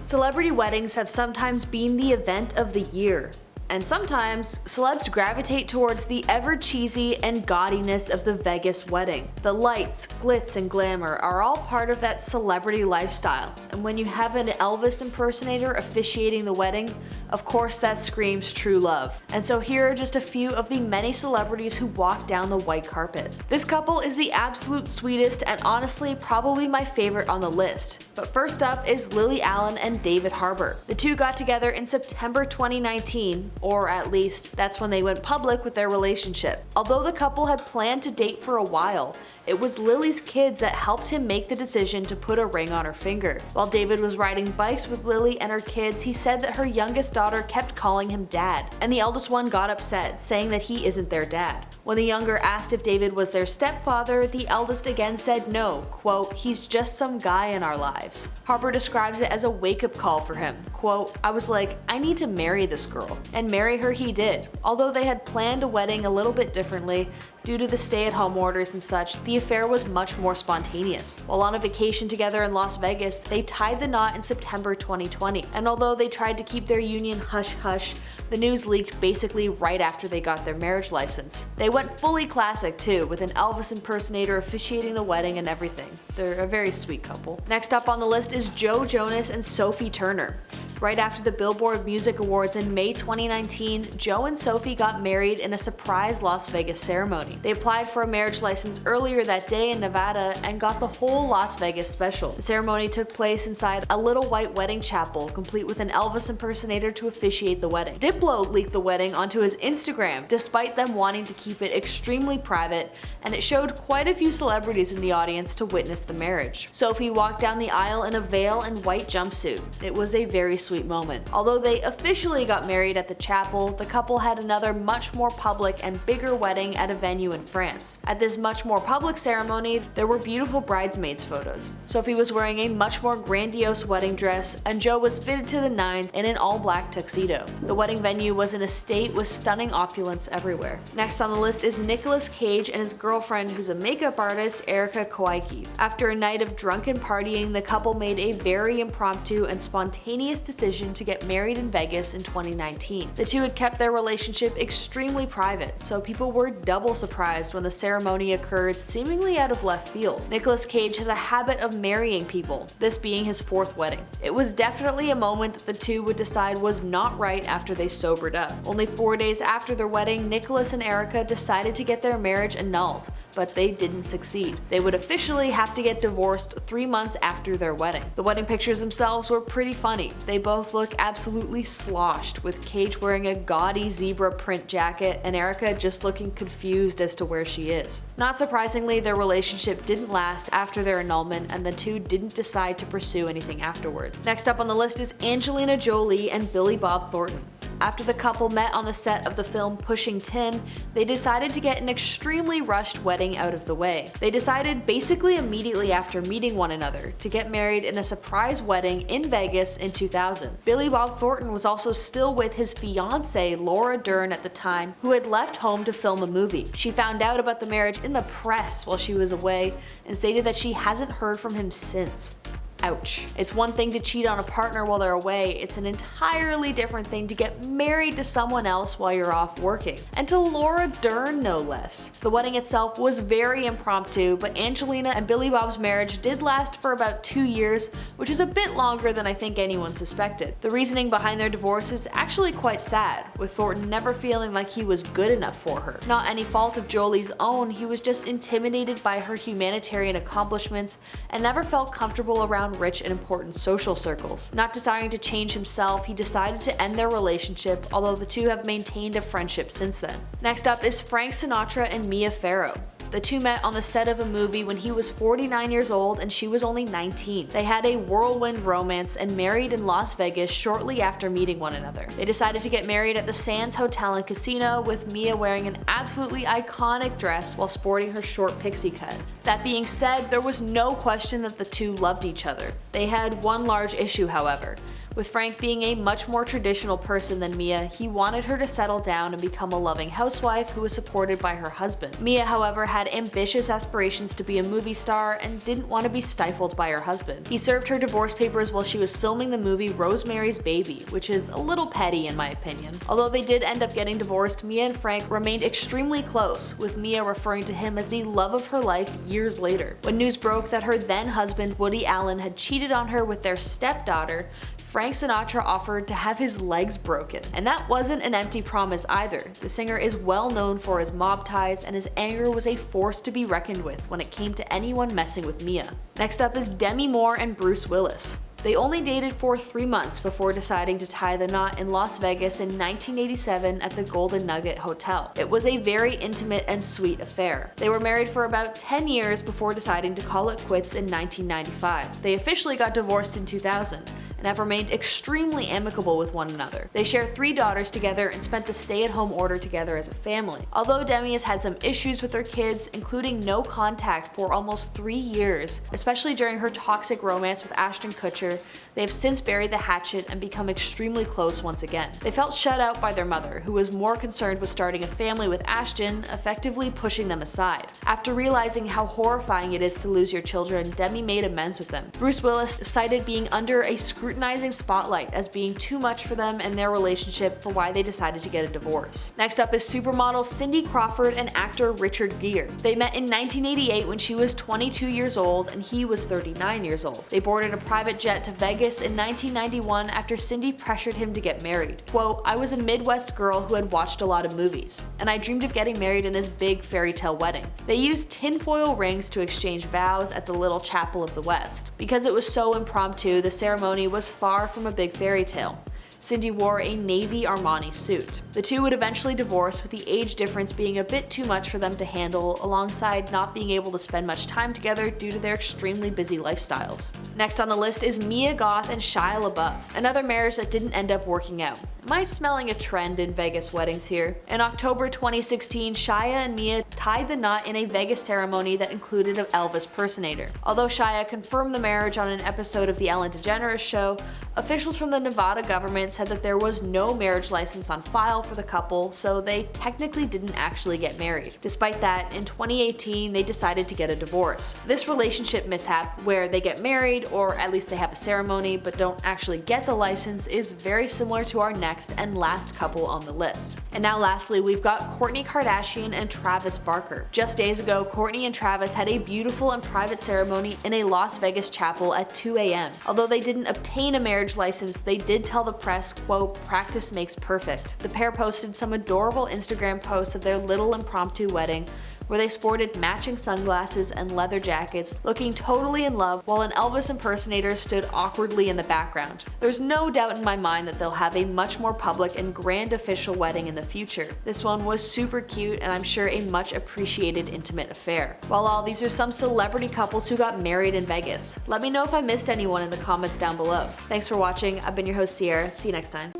Celebrity weddings have sometimes been the event of the year. And sometimes, celebs gravitate towards the ever-cheesy and gaudiness of the Vegas wedding. The lights, glitz, and glamour are all part of that celebrity lifestyle, and when you have an Elvis impersonator officiating the wedding, of course that screams true love. And so here are just a few of the many celebrities who walk down the white carpet. This couple is the absolute sweetest and honestly probably my favorite on the list. But first up is Lily Allen and David Harbour. The two got together in September 2019, or at least that's when they went public with their relationship. Although the couple had planned to date for a while, it was Lily's kids that helped him make the decision to put a ring on her finger. While David was riding bikes with Lily and her kids, he said that her youngest daughter kept calling him dad, and the eldest one got upset, saying that he isn't their dad. When the younger asked if David was their stepfather, the eldest again said no, quote, "He's just some guy in our lives." Harbour describes it as a wake-up call for him. Quote, "I was like, I need to marry this girl." And marry her he did. Although they had planned a wedding a little bit differently, due to the stay-at-home orders and such, the affair was much more spontaneous. While on a vacation together in Las Vegas, they tied the knot in September 2020. And although they tried to keep their union hush-hush, the news leaked basically right after they got their marriage license. They went fully classic too, with an Elvis impersonator officiating the wedding and everything. They're a very sweet couple. Next up on the list is Joe Jonas and Sophie Turner. Right after the Billboard Music Awards in May 2019, Joe and Sophie got married in a surprise Las Vegas ceremony. They applied for a marriage license earlier that day in Nevada and got the whole Las Vegas special. The ceremony took place inside a little white wedding chapel, complete with an Elvis impersonator to officiate the wedding. Diplo leaked the wedding onto his Instagram, despite them wanting to keep it extremely private, and it showed quite a few celebrities in the audience to witness the marriage. Sophie walked down the aisle in a veil and white jumpsuit. It was a very sweet moment. Although they officially got married at the chapel, the couple had another much more public and bigger wedding at a venue in France. At this much more public ceremony, there were beautiful bridesmaids photos. Sophie was wearing a much more grandiose wedding dress, and Joe was fitted to the nines in an all-black tuxedo. The wedding venue was an estate with stunning opulence everywhere. Next on the list is Nicolas Cage and his girlfriend, who's a makeup artist, Erika Koike. After a night of drunken partying, the couple made a very impromptu and spontaneous decision to get married in Vegas in 2019. The two had kept their relationship extremely private, so people were double surprised when the ceremony occurred seemingly out of left field. Nicolas Cage has a habit of marrying people, this being his fourth wedding. It was definitely a moment that the two would decide was not right after they sobered up. Only 4 days after their wedding, Nicolas and Erika decided to get their marriage annulled, but they didn't succeed. They would officially have to get divorced 3 months after their wedding. The wedding pictures themselves were pretty funny. They both look absolutely sloshed, with Cage wearing a gaudy zebra print jacket and Erika just looking confused as to where she is. Not surprisingly, their relationship didn't last after their annulment, and the two didn't decide to pursue anything afterwards. Next up on the list is Angelina Jolie and Billy Bob Thornton. After the couple met on the set of the film Pushing Tin, they decided to get an extremely rushed wedding out of the way. They decided basically immediately after meeting one another to get married in a surprise wedding in Vegas in 2000. Billy Bob Thornton was also still with his fiancée Laura Dern at the time, who had left home to film a movie. She found out about the marriage in the press while she was away and stated that she hasn't heard from him since. Ouch. It's one thing to cheat on a partner while they're away, it's an entirely different thing to get married to someone else while you're off working. And to Laura Dern, no less. The wedding itself was very impromptu, but Angelina and Billy Bob's marriage did last for about 2 years, which is a bit longer than I think anyone suspected. The reasoning behind their divorce is actually quite sad, with Thornton never feeling like he was good enough for her. Not any fault of Jolie's own, he was just intimidated by her humanitarian accomplishments and never felt comfortable around rich and important social circles. Not desiring to change himself, he decided to end their relationship, although the two have maintained a friendship since then. Next up is Frank Sinatra and Mia Farrow. The two met on the set of a movie when he was 49 years old and she was only 19. They had a whirlwind romance and married in Las Vegas shortly after meeting one another. They decided to get married at the Sands Hotel and Casino, with Mia wearing an absolutely iconic dress while sporting her short pixie cut. That being said, there was no question that the two loved each other. They had one large issue, however. With Frank being a much more traditional person than Mia, he wanted her to settle down and become a loving housewife who was supported by her husband. Mia, however, had ambitious aspirations to be a movie star and didn't want to be stifled by her husband. He served her divorce papers while she was filming the movie Rosemary's Baby, which is a little petty in my opinion. Although they did end up getting divorced, Mia and Frank remained extremely close, with Mia referring to him as the love of her life years later. When news broke that her then husband Woody Allen had cheated on her with their stepdaughter, Frank Sinatra offered to have his legs broken. And that wasn't an empty promise either. The singer is well known for his mob ties, and his anger was a force to be reckoned with when it came to anyone messing with Mia. Next up is Demi Moore and Bruce Willis. They only dated for 3 months before deciding to tie the knot in Las Vegas in 1987 at the Golden Nugget Hotel. It was a very intimate and sweet affair. They were married for about 10 years before deciding to call it quits in 1995. They officially got divorced in 2000. And have remained extremely amicable with one another. They share 3 daughters together and spent the stay-at-home order together as a family. Although Demi has had some issues with her kids, including no contact for almost 3 years, especially during her toxic romance with Ashton Kutcher, they have since buried the hatchet and become extremely close once again. They felt shut out by their mother, who was more concerned with starting a family with Ashton, effectively pushing them aside. After realizing how horrifying it is to lose your children, Demi made amends with them. Bruce Willis cited being under a scrutinizing spotlight as being too much for them and their relationship for why they decided to get a divorce. Next up is supermodel Cindy Crawford and actor Richard Gere. They met in 1988 when she was 22 years old and he was 39 years old. They boarded a private jet to Vegas in 1991 after Cindy pressured him to get married. Quote, "I was a Midwest girl who had watched a lot of movies, and I dreamed of getting married in this big fairy tale wedding." They used tinfoil rings to exchange vows at the Little Chapel of the West. Because it was so impromptu, the ceremony was far from a big fairy tale. Cindy wore a navy Armani suit. The two would eventually divorce, with the age difference being a bit too much for them to handle, alongside not being able to spend much time together due to their extremely busy lifestyles. Next on the list is Mia Goth and Shia LaBeouf, another marriage that didn't end up working out. Am I smelling a trend in Vegas weddings here? In October 2016, Shia and Mia tied the knot in a Vegas ceremony that included an Elvis impersonator. Although Shia confirmed the marriage on an episode of The Ellen DeGeneres Show, officials from the Nevada government said that there was no marriage license on file for the couple, so they technically didn't actually get married. Despite that, in 2018, they decided to get a divorce. This relationship mishap, where they get married, or at least they have a ceremony but don't actually get the license, is very similar to our next and last couple on the list. And now lastly, we've got Kourtney Kardashian and Travis Barker. Just days ago, Kourtney and Travis had a beautiful and private ceremony in a Las Vegas chapel at 2 a.m. Although they didn't obtain a marriage license, they did tell the press, quote, "Practice makes perfect." The pair posted some adorable Instagram posts of their little impromptu wedding, where they sported matching sunglasses and leather jackets, looking totally in love, while an Elvis impersonator stood awkwardly in the background. There's no doubt in my mind that they'll have a much more public and grand official wedding in the future. This one was super cute, and I'm sure a much appreciated intimate affair. While all these are some celebrity couples who got married in Vegas. Let me know if I missed anyone in the comments down below. Thanks for watching. I've been your host Sierra. See you next time.